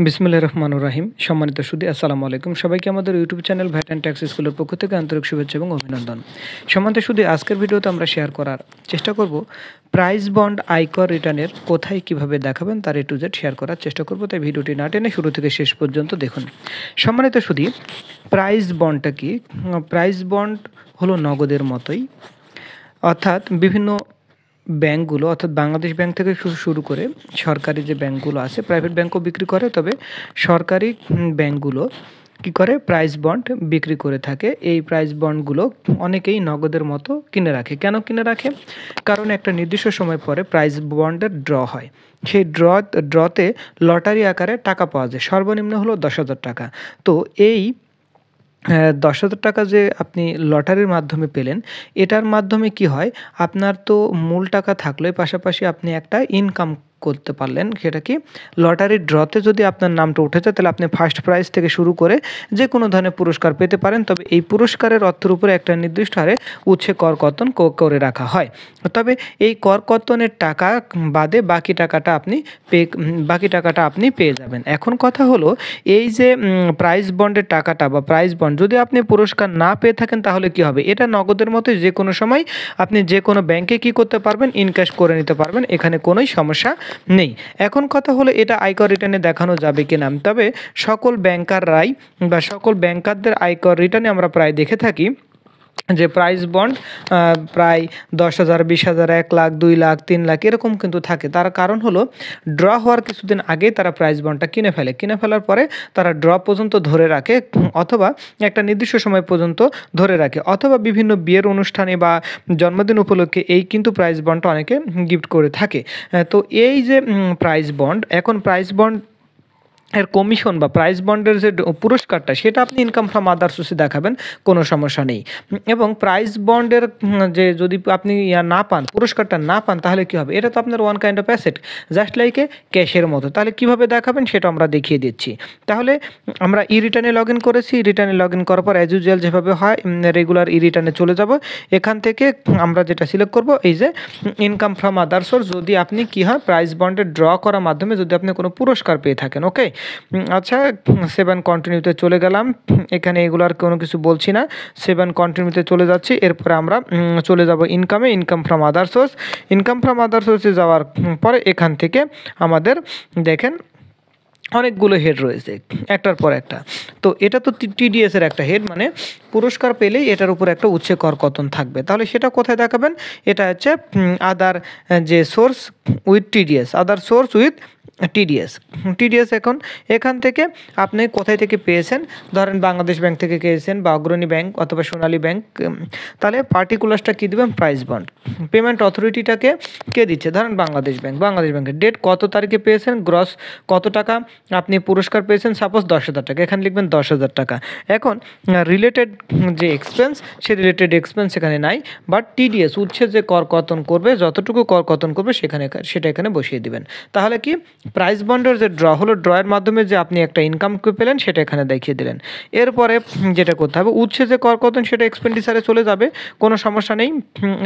বিসমিল্লাহির রহমানির রহিম। সম্মানিত সুধী, আসসালামু আলাইকুম। সবাইকে আমাদের YouTube channel VAT and tax স্কুলের পক্ষ থেকে আন্তরিক শুভেচ্ছা এবং অভিনন্দন। সম্মানিত সুধী, আজকের ভিডিওতে আমরা শেয়ার করার চেষ্টা করব প্রাইস বন্ড আয়কর রিটার্নের কোথায় কিভাবে দেখাবেন তার A to Z শেয়ার করার চেষ্টা করব। তাই ভিডিওটি না টেনে শুরু থেকে শেষ পর্যন্ত দেখুন। সম্মানিত সুধী, প্রাইস বন্ডটা কি? প্রাইস বন্ড হলো নগদের মতোই, অর্থাৎ বিভিন্ন ব্যাংকগুলো অর্থাৎ বাংলাদেশ ব্যাংক থেকে শুরু করে সরকারি যে ব্যাংকগুলো আছে, প্রাইভেট ব্যাংকও বিক্রি করে, তবে সরকারি ব্যাংকগুলো কী করে প্রাইস বন্ড বিক্রি করে থাকে। এই প্রাইস বন্ডগুলো অনেকেই নগদের মতো কিনে রাখে। কেন কিনে রাখে? কারণ একটা নির্দিষ্ট সময় পরে প্রাইস বন্ডের ড্র হয়। সেই ড্রতে লটারি আকারে টাকা পাওয়া যায়, সর্বনিম্ন হলো 10,000 টাকা। তো এই 10,000 টাকা যে আপনি লটারির মাধ্যমে পেলেন, এটার মাধ্যমে কি হয়, আপনার তো মূল টাকা থাকলে পাশাপাশি আপনি একটা ইনকাম করতে পারলেন। সেটা কি, লটারির ড্রতে যদি আপনার নামটা উঠে যায় তাহলে আপনি ফার্স্ট প্রাইজ থেকে শুরু করে যে কোনো ধরনের পুরস্কার পেতে পারেন। তবে এই পুরস্কারের অর্থের উপরে একটা নির্দিষ্ট হারে উচ্ছে কর কর্তন করে রাখা হয়। তবে এই কর কর্তনের টাকা বাদে বাকি টাকাটা আপনি পেয়ে যাবেন। এখন কথা হলো, এই যে প্রাইজ বন্ডের টাকাটা বা প্রাইজ বন্ড যদি আপনি পুরস্কার না পেয়ে থাকেন তাহলে কি হবে? এটা নগদের মতো যে কোনো সময় আপনি যে কোনো ব্যাংকে কি করতে পারবেন, ইনক্যাশ করে নিতে পারবেন, এখানে কোনোই সমস্যা নেই। এখন কথা হলো, এটা আয়কর রিটার্নে দেখানো যাবে কিনা। তবে সকল ব্যাংকাররাই বা সকল ব্যাংকারদের আয়কর রিটার্নে আমরা প্রায় দেখে থাকি যে প্রাইস বন্ড প্রায় 10,000, 20,000, 1 লাখ, 2 লাখ, 3 লাখ এরকম কিন্তু থাকে। তার কারণ হলো, ড্র হওয়ার কিছুদিন আগেই তারা প্রাইস বন্ডটা কিনে ফেলার পরে তারা ড্র পর্যন্ত ধরে রাখে, অথবা একটা নির্দিষ্ট সময় পর্যন্ত ধরে রাখে, অথবা বিভিন্ন বিয়ের অনুষ্ঠানে বা জন্মদিন উপলক্ষে এই কিন্তু প্রাইস বন্ডটা অনেকে গিফট করে থাকে। তো এই যে প্রাইস বন্ড, এখন প্রাইস বন্ড এর কমিশন বা প্রাইস বন্ডের যে পুরস্কারটা, সেটা আপনি ইনকাম ফ্রম আদার সোর্সে দেখাবেন, কোনো সমস্যা নেই। এবং প্রাইস বন্ডের যে যদি আপনি না পান, পুরস্কারটা না পান, তাহলে কী হবে? এটা তো আপনার one kind of asset, just like a ক্যাশের মতো। তাহলে কীভাবে দেখাবেন সেটা আমরা দেখিয়ে দিচ্ছি। তাহলে আমরা রিটার্নে লগ ইন করেছি। রিটার্নে লগ ইন করার পর অ্যাজ ইউজুয়াল যেভাবে হয় রেগুলার রিটার্নে চলে যাব। এখান থেকে আমরা যেটা সিলেক্ট করব, এই যে ইনকাম ফ্রম আদার সোর্স, যদি আপনি কী হয় প্রাইস বন্ডে ড্র করার মাধ্যমে যদি আপনি কোনো পুরস্কার পেয়ে থাকেন। ওকে, আচ্ছা, 7 কন্টিনিউতে চলে গেলাম। এখানে এগুলো আর কোনো কিছু বলছি না, 7 কন্টিনিউতে চলে যাচ্ছি। এরপরে আমরা চলে যাব income from other source. Income from other সোর্সে যাওয়ার পরে এখান থেকে আমাদের দেখেন অনেকগুলো হেড রয়েছে, একটার পর একটা। তো এটা তো TDS এর একটা হেড, মানে পুরস্কার পেলেই এটার উপর একটা উচ্ছে কর কর্তন থাকবে। তাহলে সেটা কোথায় দেখাবেন? এটা হচ্ছে আদার যে source with TDS, other source with TDS। এখন এখান থেকে আপনি কোথায় থেকে পেয়েছেন, ধরেন বাংলাদেশ ব্যাংক থেকে পেয়েছেন বা অগ্রণী ব্যাংক অথবা সোনালী ব্যাংক, তাহলে পার্টিকুলারসটা কী দেবেন? Price bond. পেমেন্ট অথরিটিটাকে কে দিচ্ছে? ধরেন বাংলাদেশ ব্যাংকের ডেট কত তারিখে পেয়েছেন, গ্রস কত টাকা আপনি পুরস্কার পেয়েছেন, সাপোজ 10,000 টাকা, এখানে লিখবেন 10,000 টাকা। এখন রিলেটেড যে এক্সপেন্স, সে রিলেটেড এক্সপেন্স এখানে নাই, বাট TDS উচ্ছে যে কর কর্তন করবে, যতটুকু কর কর্তন করবে সেটা এখানে বসিয়ে দিবেন। তাহলে কি, প্রাইস বন্ডের যে ড্র হলো, ড্রয়ের মাধ্যমে যে আপনি একটা ইনকাম পেলেন সেটা এখানে দেখিয়ে দিলেন। এরপরে যেটা করতে হবে, উচ্ছে যে কর কর্তন সেটা এক্সপেন্ডিচারে চলে যাবে, কোনো সমস্যা নেই।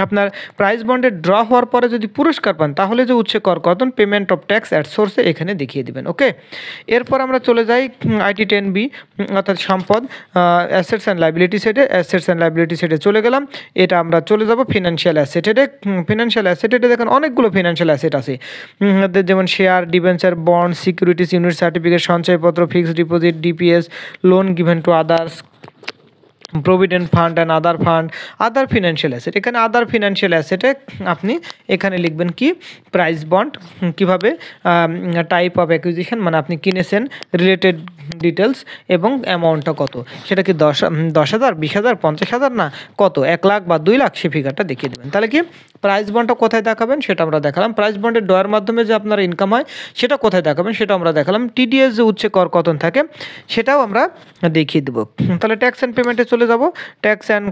আপনার প্রাইস বন্ডের ড্র হওয়ার পরে যদি পুরস্কার পান, তাহলে যে উচ্ছে কর কর্তন পেমেন্ট অফ ট্যাক্স অ্যাট সোর্সে এখানে দেখিয়ে দিবেন। ওকে, এরপর আমরা চলে যাই IT 10B অর্থাৎ সম্পদ, অ্যাসেটস অ্যান্ড লাইবিলিটি সেটে চলে গেলাম। এটা আমরা চলে যাব ফিনান্সিয়াল অ্যাসেটে। দেখেন অনেকগুলো ফিনান্সিয়াল অ্যাসেট আছে, যেমন share, debenture, bond, securities, unit certificate, সঞ্চয়পত্র, fixed deposit, DPS, loan given to others, provident fund and other financial asset. এখানে আদার ফিনান্সিয়াল অ্যাসেটে আপনি এখানে লিখবেন কি, প্রাইস বন্ড, কীভাবে টাইপ অফ অ্যাকুইজিশন, মানে আপনি কিনেছেন, রিলেটেড ডিটেলস এবং অ্যামাউন্টটা কত, সেটা কি 10,000, 20,000, 50,000 না কত, 1 লাখ বা 2 লাখ, সে ফিগারটা দেখিয়ে দেবেন। তাহলে কি, প্রাইস বন্ডটা কোথায় দেখাবেন সেটা আমরা দেখালাম। প্রাইস বন্ডের ড্রয়ের মাধ্যমে যে আপনার ইনকাম হয় সেটা কোথায় দেখাবেন সেটা আমরা দেখালাম। TDS যে উচ্ছে কর কর্তন থাকে সেটাও আমরা দেখিয়ে দেবো। তাহলে ট্যাক্স অ্যান্ড পেমেন্টে চলে যাব। ট্যাক্স অ্যান্ড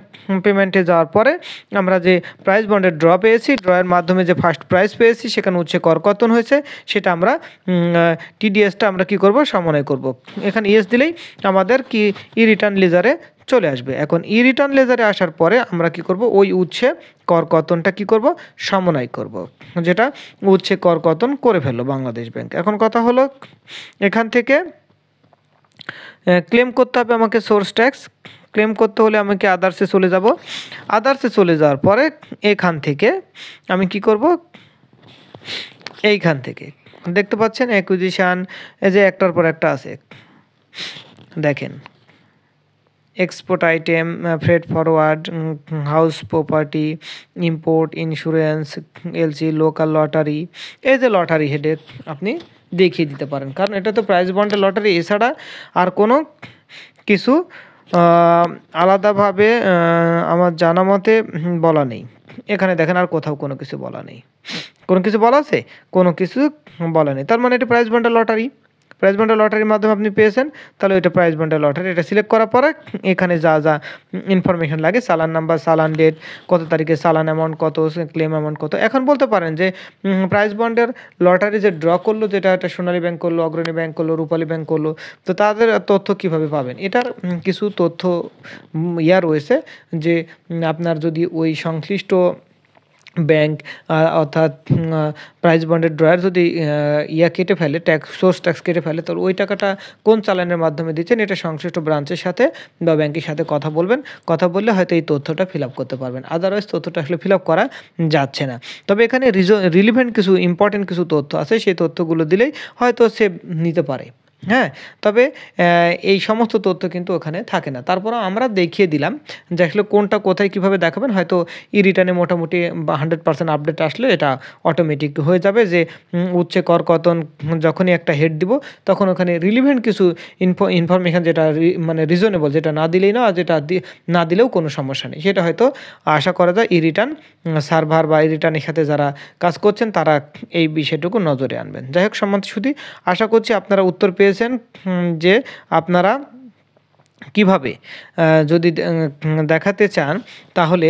পেমেন্টে যাওয়ার পরে আমরা যে প্রাইস বন্ডের ড্র পেয়েছি, ড্রয়ের মাধ্যমে যে ফার্স্ট প্রাইস পেয়েছি, সেখানে উচ্ছে কর কর্তন হয়েছে, সেটা আমরা TDSটা আমরা কি করব, সমন্বয় করব। এখানে ইয়েস দিলেই আমাদের কি রিটার্ন লেজারে চলে আসবে। এখন ই রিটার্ন লেজারে আসার পরে আমরা কি করব, ওই উৎসে কর কর্তনটা কি করব, সমন্বয় করব, যেটা উৎসে কর কর্তন করে ফেললো বাংলাদেশ ব্যাংক। এখন কথা হলো এখান থেকে ক্লেম করতে হবে আমাকে সোর্স ট্যাক্স। ক্লেম করতে হলে আমাকে আদার্সে চলে যাব। আদার্সে চলে যাওয়ার পরে এখান থেকে আমি কি করব, এইখান থেকে দেখতে পাচ্ছেন অ্যাকুইজিশন, এই যে একটার পর একটা আছে, দেখেন export item, Fred forward, house property, import, insurance, LC, local lottery. এই যে লটারি হেডে আপনি দেখিয়ে দিতে পারেন, কারণ এটা তো প্রাইস বন্ডের লটারি, এছাড়া আর কোনো কিছু আলাদাভাবে আমার জানা মতে বলা নেই। এখানে দেখেন আর কোথাও কোনো কিছু বলা নেই। কোনো কিছু বলা আছে? কোনো কিছু বলা নেই। তার মানে এটা প্রাইস বন্ডের লটারি। প্রাইস বন্ডের লটারির মাধ্যমে আপনি পেয়েছেন, তাহলে এটা প্রাইস বন্ডের লটারি। এটা সিলেক্ট করার পরে এখানে যা যা ইনফরমেশন লাগে, চালান নাম্বার, চালান ডেট, কত তারিখে চালান অ্যামাউন্ট কত, ক্লেম অ্যামাউন্ট কত। এখন বলতে পারেন যে প্রাইস বন্ডের লটারি যে ড্র করলো, যেটা একটা সোনালী ব্যাংক করলো, অগ্রণী ব্যাংক করলো, রূপালী ব্যাংক করলো, তো তাদের তথ্য কিভাবে পাবেন? এটার কিছু তথ্য রয়েছে যে আপনার যদি ওই সংশ্লিষ্ট ব্যাংক অর্থাৎ প্রাইস বন্ডের ড্রয়ার যদি কেটে ফেলে, ট্যাক্স, সোর্স ট্যাক্স কেটে ফেলে, তাহলে ওই টাকাটা কোন চালানের মাধ্যমে দিচ্ছেন এটা সংশ্লিষ্ট ব্রাঞ্চের সাথে বা ব্যাংকের সাথে কথা বলবেন। কথা বললে হয়তো এই তথ্যটা ফিল আপ করতে পারবেন, আদারওয়াইজ তথ্যটা আসলে ফিল আপ করা যাচ্ছে না। তবে এখানে রিলিভেন্ট কিছু ইম্পর্টেন্ট কিছু তথ্য আছে, সেই তথ্যগুলো দিলেই হয়তো সে নিতে পারে। হ্যাঁ, তবে এই সমস্ত তথ্য কিন্তু ওখানে থাকে না। তারপরও আমরা দেখিয়ে দিলাম যে আসলে কোনটা কোথায় কীভাবে দেখাবেন। হয়তো ই রিটার্নে মোটামুটি 100% আপডেট আসলে এটা অটোমেটিক হয়ে যাবে যে উচ্চে কর কর্তন যখনই একটা হেড দিব, তখন ওখানে রিলিভেন্ট কিছু ইনফরমেশান যেটা মানে রিজনেবল, যেটা না দিলেই না, আর যেটা না দিলেও কোনো সমস্যা নেই, সেটা হয়তো আশা করা যায় ই রিটার্ন সার্ভার বা ই রিটার্নের সাথে যারা কাজ করছেন তারা এই বিষয়টুকু নজরে আনবেন। যাই হোক সম্মানিত সুধী, আশা করছি আপনারা উত্তর পেয়েছেন যে আপনারা কিভাবে যদি দেখাতে চান, তাহলে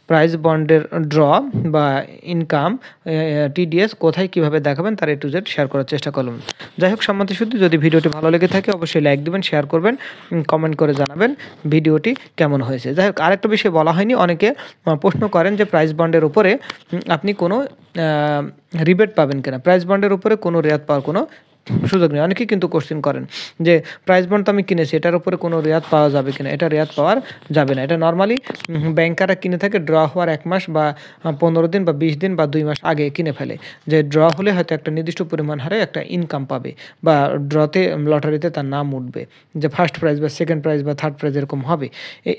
প্রাইস বন্ডের ড্র বা ইনকাম, টিডিএস কোথায় কিভাবে দেখাবেন তার A to Z শেয়ার করার চেষ্টা করলাম। যাই হোক সম্মানিত সুধী, যদি ভিডিওটি ভালো লেগে থাকে অবশ্যই লাইক দিবেন, শেয়ার করবেন, কমেন্ট করে জানাবেন ভিডিওটি কেমন হয়েছে। যাই হোক আরেকটা বিষয় বলা হয়নি, অনেকে প্রশ্ন করেন যে প্রাইস বন্ডের উপরে আপনি কোনো রিবেট পাবেন কিনা, প্রাইস বন্ডের উপরে কোনো রেয়াত পাওয়ার কোনো সুযোগ নেই। অনেকেই কিন্তু কোশ্চেন করেন যে প্রাইস বন্ড তো আমি কিনেছি, এটার উপরে কোনো রেয়াত পাওয়া যাবে কিনা। এটা রেয়াত পাওয়ার যাবে না। এটা নর্মালি ব্যাংকাররা কিনে থাকে ড্র হওয়ার 1 মাস বা 15 দিন বা 20 দিন বা 2 মাস আগে কিনে ফেলে, যে ড্র হলে হয়তো একটা নির্দিষ্ট পরিমাণ হারে একটা ইনকাম পাবে বা ড্রতে লটারিতে তার নাম উঠবে, যে ফার্স্ট প্রাইজ বা সেকেন্ড প্রাইজ বা থার্ড প্রাইজ এরকম হবে।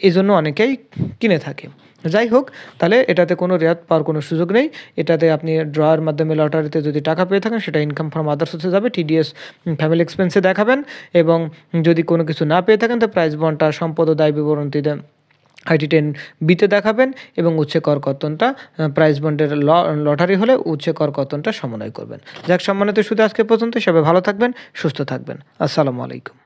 এই জন্য অনেকেই কিনে থাকে। যাই হোক, তাহলে এটাতে কোনো রেয়াত পাওয়ার কোনো সুযোগ নেই। এটাতে আপনি ড্রয়ের মাধ্যমে লটারিতে যদি টাকা পেয়ে থাকেন, সেটা ইনকাম ফ্রম আদার্স হতে যাবে, টিডিএস ফ্যামিলি এক্সপেন্সে দেখাবেন। এবং যদি কোনো কিছু না পেয়ে থাকেন, তো প্রাইস বন্ডটা সম্পদ ও দায় বিবরণীতে IT10B-তে দেখাবেন এবং উচ্চে কর কর্তনটা প্রাইস বন্ডের লটারি হলে উচ্চে কর কর্তনটা সমন্বয় করবেন। যাক সম্মানিত শুধু আজকে পর্যন্ত, সবাই ভালো থাকবেন, সুস্থ থাকবেন। আসসালামু আলাইকুম।